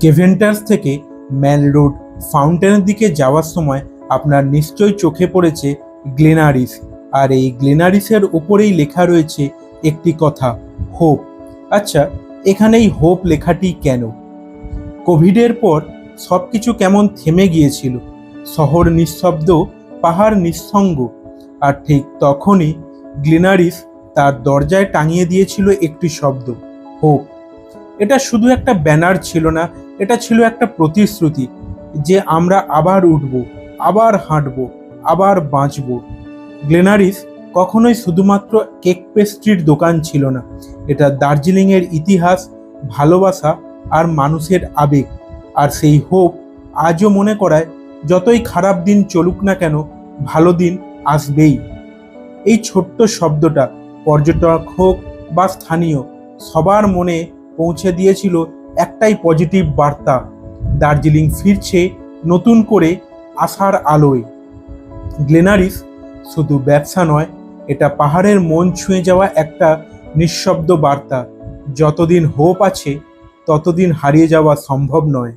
Keventers থেকে ম্যাল road ফাউন্টেনের দিকে যাওয়ার সময় আপনার নিশ্চয়ই চোখে পড়েছে গ্লেনারিস। আর এই গ্লেনারিসের ওপরেই লেখা রয়েছে একটি কথা, হোপ। আচ্ছা, এখানে এই হোপ লেখাটি কেন? কোভিডের পর সব কিছু কেমন থেমে গিয়েছিল, শহর নিঃশব্দ, পাহাড় নিঃসঙ্গ, আর ঠিক তখনই গ্লেনারিস তার দরজায় টাঙিয়ে দিয়েছিল একটি শব্দ, হোপ। এটা শুধু একটা ব্যানার ছিল না, এটা ছিল একটা প্রতিশ্রুতি যে আমরা আবার উঠব, আবার হাঁটব, আবার বাঁচব। গ্লেনারিস কখনোই শুধুমাত্র কেক পেস্ট্রির দোকান ছিল না, এটা দার্জিলিংয়ের ইতিহাস, ভালোবাসা আর মানুষের আবেগ। আর সেই হোপ আজও মনে করায় যতই খারাপ দিন চলুক না কেন, ভালো দিন আসবেই। এই ছোট্ট শব্দটা পর্যটক হোক বা স্থানীয়, সবার মনে পৌঁছে দিয়েছিল একটাই পজিটিভ বার্তা, দার্জিলিং ফিরছে নতুন করে আশার আলোয়। গ্লেনারিস শুধু ব্যবসা নয়, এটা পাহাড়ের মন ছুঁয়ে যাওয়া একটা নিঃশব্দ বার্তা, যতদিন হোপ আছে ততদিন হারিয়ে যাওয়া সম্ভব নয়।